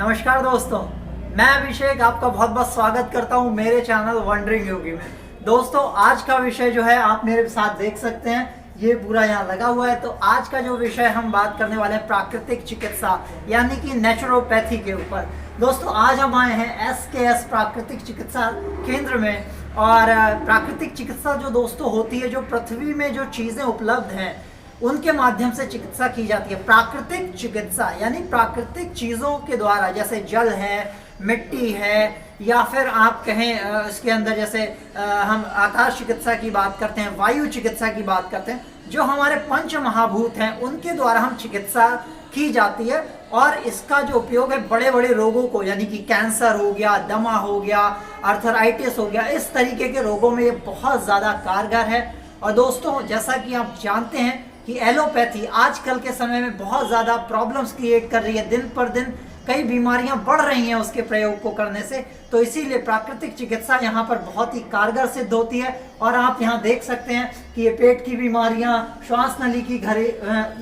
नमस्कार दोस्तों, मैं अभिषेक आपका बहुत बहुत स्वागत करता हूं मेरे चैनल वंडरिंग योगी में। दोस्तों, आज का विषय जो है आप मेरे साथ देख सकते हैं, ये पूरा यहाँ लगा हुआ है। तो आज का जो विषय हम बात करने वाले हैं प्राकृतिक चिकित्सा यानी कि नेचुरोपैथी के ऊपर। दोस्तों, आज हम आए हैं SKS प्राकृतिक चिकित्सा केंद्र में। और प्राकृतिक चिकित्सा जो दोस्तों होती है, जो पृथ्वी में जो चीज़ें उपलब्ध हैं उनके माध्यम से चिकित्सा की जाती है। प्राकृतिक चिकित्सा यानी प्राकृतिक चीज़ों के द्वारा, जैसे जल है, मिट्टी है, या फिर आप कहें इसके अंदर जैसे हम आकाश चिकित्सा की बात करते हैं, वायु चिकित्सा की बात करते हैं, जो हमारे पंच महाभूत हैं उनके द्वारा हम चिकित्सा की जाती है। और इसका जो उपयोग है बड़े बड़े रोगों को, यानी कि कैंसर हो गया, दमा हो गया, आर्थराइटिस हो गया, इस तरीके के रोगों में ये बहुत ज़्यादा कारगर है। और दोस्तों, जैसा कि आप जानते हैं कि एलोपैथी आजकल के समय में बहुत ज़्यादा प्रॉब्लम्स क्रिएट कर रही है। दिन पर दिन कई बीमारियां बढ़ रही हैं उसके प्रयोग को करने से। तो इसीलिए प्राकृतिक चिकित्सा यहाँ पर बहुत ही कारगर सिद्ध होती है। और आप यहाँ देख सकते हैं कि ये पेट की बीमारियां, श्वास नली की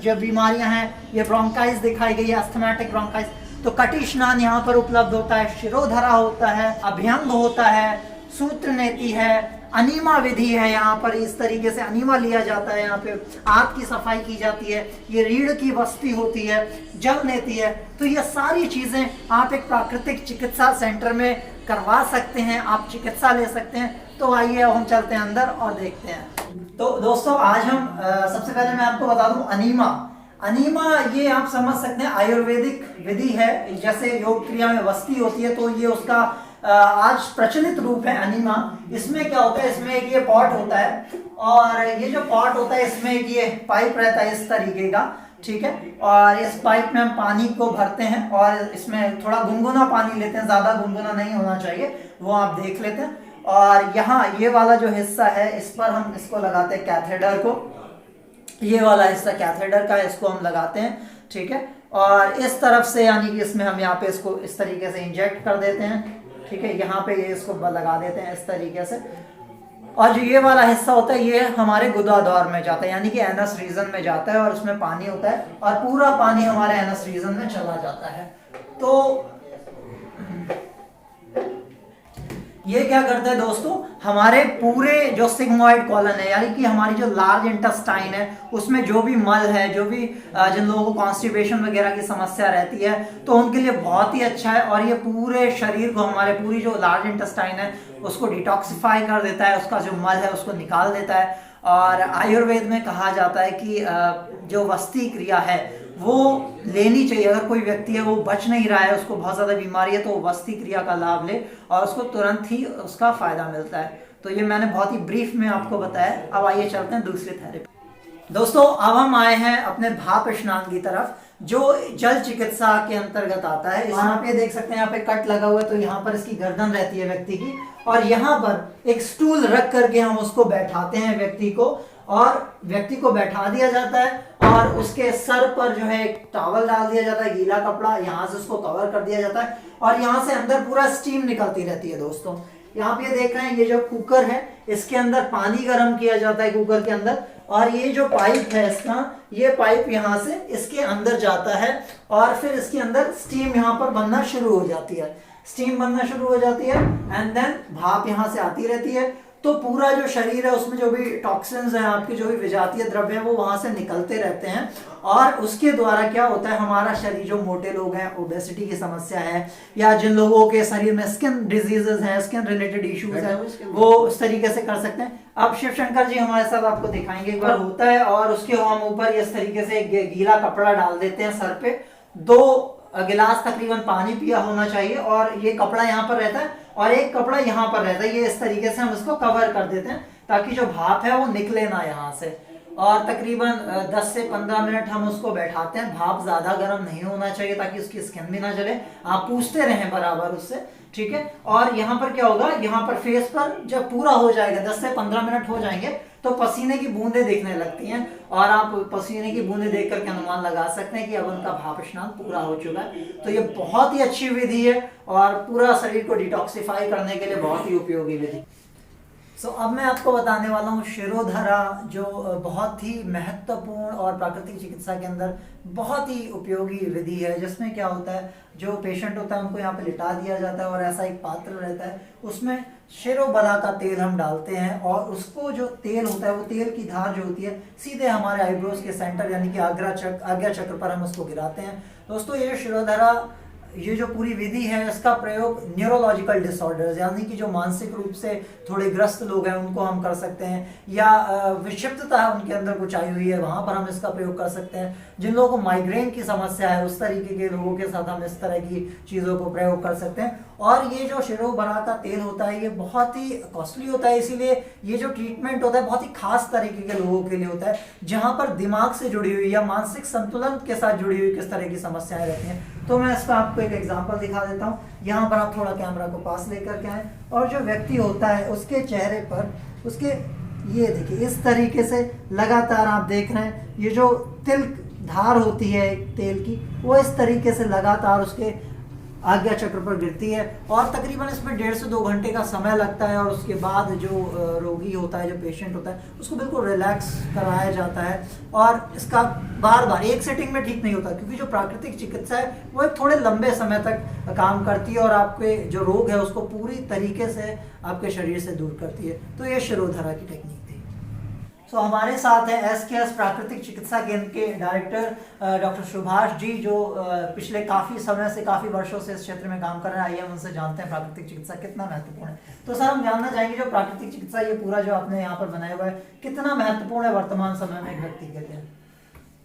जो बीमारियां हैं, ये ब्रोंकाइटिस दिखाई गई है, अस्थमैटिक ब्रोंकाइटिस। तो कटी स्नान यहाँ पर उपलब्ध होता है, शिरोधरा होता है, अभ्यंग होता है, सूत्र नेति है, अनीमा विधि है। यहाँ पर इस तरीके से अनीमा लिया जाता है, यहाँ पे आंत की सफाई की जाती है, ये रीढ़ की बस्ती होती है, जल नेति है। तो ये सारी चीजें आप एक प्राकृतिक चिकित्सा सेंटर में करवा सकते हैं, आप चिकित्सा ले सकते हैं। तो आइए अब हम चलते हैं अंदर और देखते हैं। तो दोस्तों, आज हम सबसे पहले मैं आपको बता दूं अनीमा ये आप समझ सकते हैं आयुर्वेदिक विधि है। जैसे योग क्रिया में वस्ती होती है, तो ये उसका आज प्रचलित रूप है अनीमा। इसमें क्या होता है, इसमें एक ये पॉट होता है, और ये जो पॉट होता है इसमें एक ये पाइप रहता है इस तरीके का, ठीक है। और इस पाइप में हम पानी को भरते हैं और इसमें थोड़ा गुनगुना पानी लेते हैं, ज्यादा गुनगुना नहीं होना चाहिए, वो आप देख लेते हैं। और यहाँ ये वाला जो हिस्सा है, इस पर हम इसको लगाते हैं कैथेटर को। ये वाला हिस्सा कैथेटर का है, इसको हम लगाते हैं, ठीक है। और इस तरफ से यानी कि इसमें हम यहाँ पे इसको इस तरीके से इंजेक्ट कर देते हैं, ठीक है। यहाँ पे ये इसको लगा देते हैं इस तरीके से। और जो ये वाला हिस्सा होता है ये हमारे गुदाद्वार में जाता है, यानी कि एनस रीजन में जाता है, और उसमें पानी होता है और पूरा पानी हमारे एनस रीजन में चला जाता है। तो ये क्या करता है दोस्तों, हमारे पूरे जो सिग्मोइड कॉलन है, यानी कि हमारी जो लार्ज इंटेस्टाइन है, उसमें जो भी मल है, जो भी जिन लोगों को कॉन्स्टिपेशन वगैरह की समस्या रहती है, तो उनके लिए बहुत ही अच्छा है। और ये पूरे शरीर को, हमारे पूरी जो लार्ज इंटेस्टाइन है उसको डिटॉक्सिफाई कर देता है, उसका जो मल है उसको निकाल देता है। और आयुर्वेद में कहा जाता है कि जो वस्ती क्रिया है वो लेनी चाहिए। अगर कोई व्यक्ति है वो बच नहीं रहा है, उसको बहुत ज़्यादा बीमारी है, तो वो वस्ती क्रिया का लाभ ले और उसको तुरंत ही उसका फायदा मिलता है। तो ये मैंने बहुत ही ब्रीफ में आपको बताया। अब आइए चलते हैं दूसरी थेरेपी। दोस्तों, अब हम आए हैं अपने भाप स्नान की तरफ, जो जल चिकित्सा के अंतर्गत आता है। यहाँ पे देख सकते हैं, यहाँ पे कट लगा हुआ है, तो यहाँ पर इसकी गर्दन रहती है व्यक्ति की, और यहाँ पर एक स्टूल रख करके हम उसको बैठाते हैं व्यक्ति को, और व्यक्ति को बैठा दिया जाता है और उसके सर पर जो है एक टॉवल डाल दिया जाता है, गीला कपड़ा, यहाँ से उसको कवर कर दिया जाता है, और यहाँ से अंदर पूरा स्टीम निकलती रहती है। दोस्तों, यहाँ पे देख रहे हैं, ये जो कुकर है इसके अंदर पानी गर्म किया जाता है कुकर के अंदर, और ये जो पाइप है इसका, ये पाइप यहाँ से इसके अंदर जाता है, और फिर इसके अंदर स्टीम यहाँ पर बनना शुरू हो जाती है, स्टीम बनना शुरू हो जाती है, एंड देन भाप यहाँ से आती रहती है। तो पूरा जो शरीर है उसमें जो भी टॉक्सिन्स हैं, आपके जो भी विजातीय द्रव्य हैं, वो वहां से निकलते रहते हैं। और उसके द्वारा क्या होता है, हमारा शरीर, जो मोटे लोग हैं, ओबेसिटी की समस्या है, या जिन लोगों के शरीर में स्किन डिजीजेस हैं, स्किन रिलेटेड इश्यूज हैं, वो उस तरीके से कर सकते हैं। अब शिव शंकर जी हमारे साथ आपको दिखाएंगे। एक बार होता है और उसके हम ऊपर इस तरीके से गीला कपड़ा डाल देते हैं सर पे। 2 गिलास तकरीबन पानी पिया होना चाहिए, और ये कपड़ा यहाँ पर रहता है और एक कपड़ा यहाँ पर रहता है। ये इस तरीके से हम इसको कवर कर देते हैं ताकि जो भाप है वो निकले ना यहाँ से। और तकरीबन 10 से 15 मिनट हम उसको बैठाते हैं। भाप ज्यादा गर्म नहीं होना चाहिए ताकि उसकी स्किन भी ना जले। आप पूछते रहें बराबर उससे, ठीक है। और यहाँ पर क्या होगा, यहाँ पर फेस पर जब पूरा हो जाएगा, 10 से 15 मिनट हो जाएंगे, तो पसीने की बूंदें दिखने लगती हैं, और आप पसीने की बूंदें देख करके अनुमान लगा सकते हैं कि अब उनका भाप स्नान पूरा हो चुका है। तो ये बहुत ही अच्छी विधि है और पूरा शरीर को डिटॉक्सिफाई करने के लिए बहुत ही उपयोगी विधि। अब मैं आपको बताने वाला हूँ शिरोधारा, जो बहुत ही महत्वपूर्ण और प्राकृतिक चिकित्सा के अंदर बहुत ही उपयोगी विधि है, जिसमें क्या होता है, जो पेशेंट होता है उनको यहाँ पे लिटा दिया जाता है और ऐसा एक पात्र रहता है, उसमें शिरोबला का तेल हम डालते हैं और उसको जो तेल होता है वो तेल की धार जो होती है सीधे हमारे आईब्रोज के सेंटर यानी कि आज्ञा चक्र पर हम उसको गिराते हैं। दोस्तों ये शिरोधारा, ये जो पूरी विधि है इसका प्रयोग न्यूरोलॉजिकल डिसऑर्डर्स यानी कि जो मानसिक रूप से थोड़े ग्रस्त लोग हैं उनको हम कर सकते हैं, या विक्षिप्तता है उनके अंदर कुछ आई हुई है वहां पर हम इसका प्रयोग कर सकते हैं। जिन लोगों को माइग्रेन की समस्या है उस तरीके के लोगों के साथ हम इस तरह की चीज़ों को प्रयोग कर सकते हैं। और ये जो शिरोभरा का तेल होता है ये बहुत ही कॉस्टली होता है, इसीलिए ये जो ट्रीटमेंट होता है बहुत ही खास तरीके के लोगों के लिए होता है, जहां पर दिमाग से जुड़ी हुई या मानसिक संतुलन के साथ जुड़ी हुई किस तरह की समस्याएं रहती हैं। तो मैं इसका आपको एक एग्जांपल दिखा देता हूँ। यहाँ पर आप थोड़ा कैमरा को पास लेकर के आए और जो व्यक्ति होता है उसके चेहरे पर उसके ये देखिए इस तरीके से लगातार आप देख रहे हैं ये जो तिल धार होती है तेल की वो इस तरीके से लगातार उसके आज्ञा चक्र पर गिरती है और तकरीबन इसमें 1.5 से 2 घंटे का समय लगता है। और उसके बाद जो रोगी होता है, जो पेशेंट होता है, उसको बिल्कुल रिलैक्स कराया जाता है। और इसका बार बार एक सेटिंग में ठीक नहीं होता, क्योंकि जो प्राकृतिक चिकित्सा है वो एक थोड़े लंबे समय तक काम करती है और आपके जो रोग है उसको पूरी तरीके से आपके शरीर से दूर करती है। तो ये शिरोधारा की टेक्निक थी। हमारे साथ है SKS प्राकृतिक चिकित्सा केंद्र के डायरेक्टर डॉक्टर सुभाष जी, जो पिछले काफ़ी समय से, काफ़ी वर्षों से इस क्षेत्र में काम कर रहे हैं। आइए हम उनसे जानते हैं प्राकृतिक चिकित्सा कितना महत्वपूर्ण है। तो सर हम जानना चाहेंगे जो प्राकृतिक चिकित्सा ये पूरा जो आपने यहाँ पर बनाया हुआ है कितना महत्वपूर्ण है वर्तमान समय में एक व्यक्ति के लिए?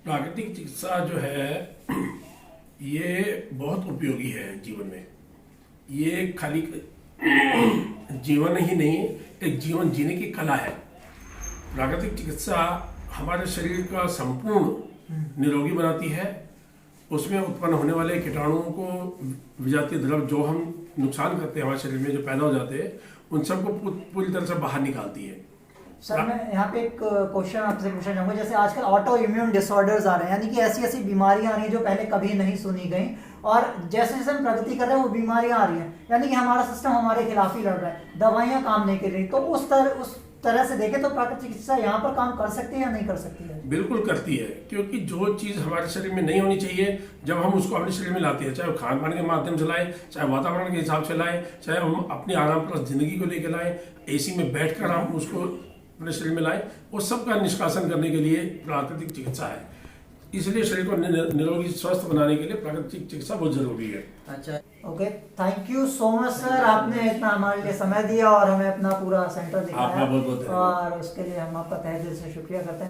प्राकृतिक चिकित्सा जो है ये बहुत उपयोगी है जीवन में। ये खाली जीवन ही नहीं, एक जीवन जीने की कला है। प्राकृतिक चिकित्सा हमारे शरीर का संपूर्ण निरोगी बनाती है। उसमें उत्पन्न होने वाले कीटाणुओं को, विजातीय द्रव्य जो हम नुकसान करते हैं हमारे शरीर में, जो पैदा हो जाते हैं, उन सबको पूरी तरह से बाहर निकालती है। सर मैं यहाँ पे एक क्वेश्चन आपसे पूछना चाहूँगा। जैसे आजकल ऑटो इम्यून डिसऑर्डर्स आ रहे हैं, यानी कि ऐसी ऐसी बीमारियाँ आ रही हैं जो पहले कभी नहीं सुनी गई, और जैसे जैसे हम प्रगति कर रहे हैं वो बीमारियाँ आ रही हैं, यानी कि हमारा सिस्टम हमारे खिलाफ ही लड़ रहा है, दवाइयाँ काम नहीं कर रही। तो उस तरह से देखें तो प्राकृतिक चिकित्सा यहाँ पर काम कर सकती है या नहीं कर सकती है? बिल्कुल करती है, क्योंकि जो चीज़ हमारे शरीर में नहीं होनी चाहिए जब हम उसको अपने शरीर में लाते हैं, चाहे वो खान पान के माध्यम से लाए, चाहे वातावरण के हिसाब से लाए, चाहे हम अपनी आराम प्लस जिंदगी को लेकर लाए, AC में बैठकर हम उसको अपने शरीर में लाए, वो सब का निष्कासन करने के लिए प्राकृतिक चिकित्सा है। इसलिए शरीर को निरोगी स्वस्थ बनाने के लिए प्राकृतिक चिकित्सा बहुत जरूरी है। अच्छा, okay, thank you so much sir, आपने इतना हमारे लिए समय दिया और हमें अपना पूरा सेंटर दिखाया, और उसके लिए हम आपका तहे दिल से शुक्रिया करते हैं।